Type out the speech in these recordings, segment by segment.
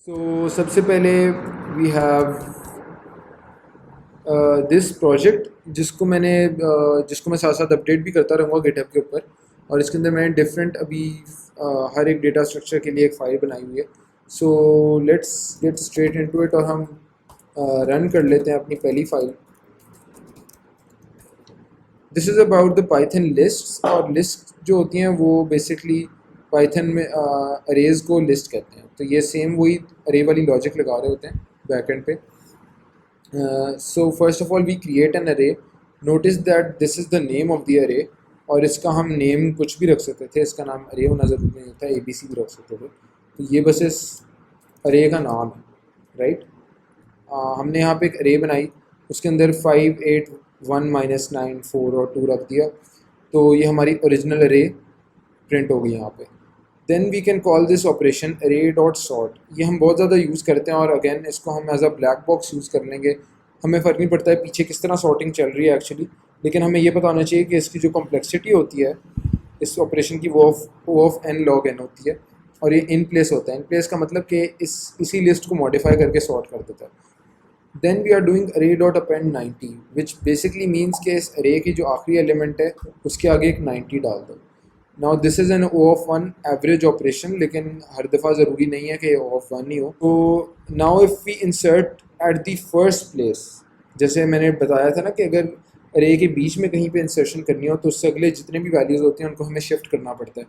सो सबसे पहले we have this project जिसको मैं साथ साथ अपडेट भी करता रहूँगा गिटहब के ऊपर। और इसके अंदर मैंने डिफरेंट अभी हर एक डेटा स्ट्रक्चर के लिए एक फ़ाइल बनाई हुई है। So let's get straight into it और हम रन कर लेते हैं अपनी पहली file. This is about the Python lists. और लिस्ट जो होती हैं वो बेसिकली पाइथन में अरेज को लिस्ट कहते हैं। तो ये सेम वही अरे वाली लॉजिक लगा रहे होते हैं बैकएंड पे। So first of all we create an array. Notice that this is the name of the array और इसका हम नेम कुछ भी रख सकते थे। इसका नाम अरे होना ज़रूरी नहीं होता, ABC भी रख सकते थे। तो ये बस इस अरे का नाम है, राइट। हमने यहाँ पे एक अरे बनाई, उसके अंदर 5 8 1 -9 4 और 2 रख दिया। तो ये हमारी ओरिजिनल अरे प्रिंट हो गई यहाँ पे। Then we can call this operation array dot sort. ये हम बहुत ज़्यादा यूज़ करते हैं और अगेन इसको हम as a black box use कर लेंगे। हमें फ़र्क नहीं पड़ता है पीछे किस तरह सॉर्टिंग चल रही है एक्चुअली, लेकिन हमें ये पता होना चाहिए कि इसकी जो कॉम्प्लेक्सिटी होती है इस ऑपरेशन की वो ऑफ n log n होती है। और ये इन प्लेस होता है। इन प्लेस का मतलब कि इसी लिस्ट को मॉडिफाई करके सॉर्ट कर देता है। देन वी आर डूइंग अरे dot append 90 which basically means कि इस अरे की जो आखिरी एलिमेंट है उसके आगे एक 90 डाल दो। Now this is an O of 1 average operation, लेकिन हर दफ़ा ज़रूरी नहीं है कि O ऑफ 1 ही हो। तो now if we insert at the first place, जैसे मैंने बताया था ना कि अगर अरे के बीच में कहीं पे इंसर्शन करनी हो तो उससे अगले जितने भी वैल्यूज़ होते हैं उनको हमें शिफ्ट करना पड़ता है।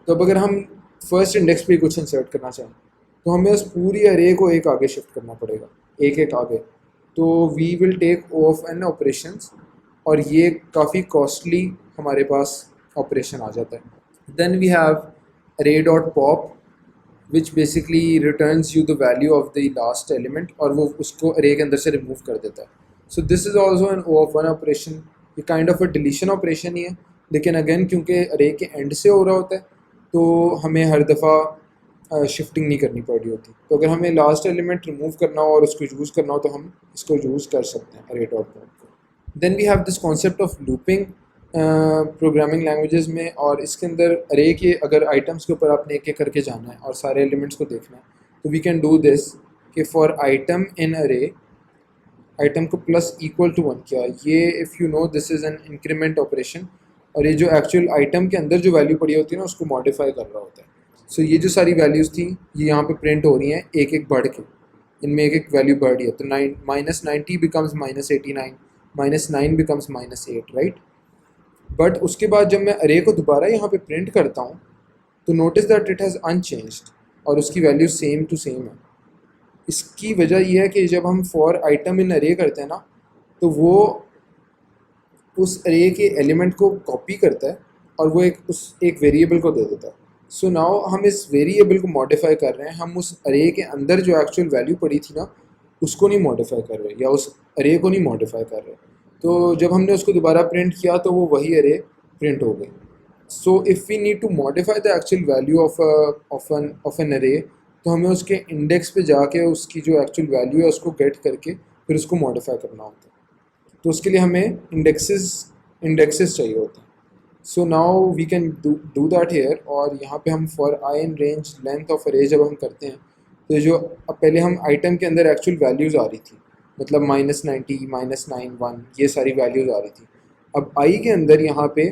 तो अब अगर हम फर्स्ट इंडेक्स पे कुछ इंसर्ट करना चाहें तो हमें उस पूरी अरे को एक आगे शिफ्ट करना पड़ेगा, एक एक आगे। तो we will take O of n operations और ये काफ़ी कॉस्टली हमारे पास ऑपरेशन आ जाता है। देन वी हैव अरे dot pop which basically returns you the value of the last element और वो उसको अरे के अंदर से रिमूव कर देता है। So this is also an O of 1 operation. ये kind of a deletion operation ही है, लेकिन अगेन क्योंकि अरे के एंड से हो रहा होता है तो हमें हर दफ़ा शिफ्टिंग नहीं करनी पड़ रही होती। तो अगर हमें लास्ट एलिमेंट रिमूव करना हो और उसको यूज़ करना हो तो हम इसको यूज़ कर सकते हैं अरे डॉट पॉप को। Then we have this concept of looping programming languages में। और इसके अंदर अरे के अगर आइटम्स के ऊपर आपने एक एक करके जाना है और सारे एलिमेंट्स को देखना है तो वी कैन डू दिस कि फॉर आइटम इन अरे, आइटम को प्लस इक्वल टू 1 किया। ये if you know this is an increment operation और ये जो एक्चुअल आइटम के अंदर जो वैल्यू पड़ी होती है ना उसको मॉडिफाई कर रहा होता है। सो ये जो सारी वैल्यूज़ थी ये यहाँ पे प्रिंट हो रही हैं एक एक बढ़ के, इनमें एक एक वैल्यू बढ़ रही है। तो -90 बिकम्स -89, -9 बिकम्स -8, राइट। बट उसके बाद जब मैं अरे को दोबारा यहाँ पे प्रिंट करता हूँ तो notice that it has unchanged और उसकी वैल्यू सेम टू सेम है। इसकी वजह यह है कि जब हम फॉर आइटम इन अरे करते हैं ना तो वो उस अरे के एलिमेंट को कॉपी करता है और वो एक वेरिएबल को दे देता है। सो नाउ हम इस वेरिएबल को मॉडिफाई कर रहे हैं, हम उस अरे के अंदर जो एक्चुअल वैल्यू पड़ी थी ना उसको नहीं मॉडिफाई कर रहे या उस अरे को नहीं मॉडिफाई कर रहे। तो जब हमने उसको दोबारा प्रिंट किया तो वो वही अरे प्रिंट हो गई। So if we need to modify the actual value of an array तो हमें उसके इंडेक्स पे जाके उसकी जो एक्चुअल वैल्यू है उसको गेट करके फिर उसको मॉडिफाई करना होता है। तो उसके लिए हमें इंडेक्सेस चाहिए होते हैं। So now we can do that here. और यहाँ पे हम for i in range length of array जब हम करते हैं तो जो अब पहले हम आइटम के अंदर एक्चुअल वैल्यूज़ आ रही थी, मतलब -90 -9 1 ये सारी वैल्यूज़ आ रही थी। अब आई के अंदर यहाँ पे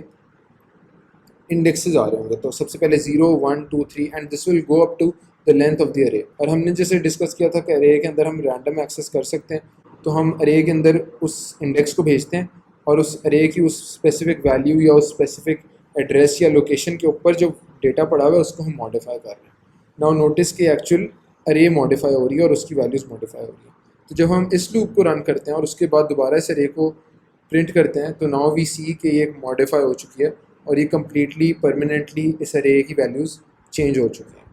इंडेक्सेस आ रहे होंगे। तो सबसे पहले 0 1 2 3 and this will go up to the length of the array. और हमने जैसे डिस्कस किया था कि अरे के अंदर हम रैंडम एक्सेस कर सकते हैं, तो हम अरे के अंदर उस इंडेक्स को भेजते हैं और उस अरे की उस स्पेसिफिक वैल्यू या उस स्पेसिफिक एड्रेस या लोकेशन के ऊपर जो डेटा पड़ा हुआ है उसको हम मॉडिफाई कर रहे हैं। नाउ नोटिस कि एक्चुअल अरे मॉडिफाई हो रही है और उसकी वैल्यूज़ मॉडिफाई हो रही है। तो जब हम इस लूप को रन करते हैं और उसके बाद दोबारा इस अरे को प्रिंट करते हैं तो नाउ वी सी कि ये मॉडिफाई हो चुकी है और ये कम्प्लीटली परमानेंटली इस अरे की वैल्यूज़ चेंज हो चुकी हैं।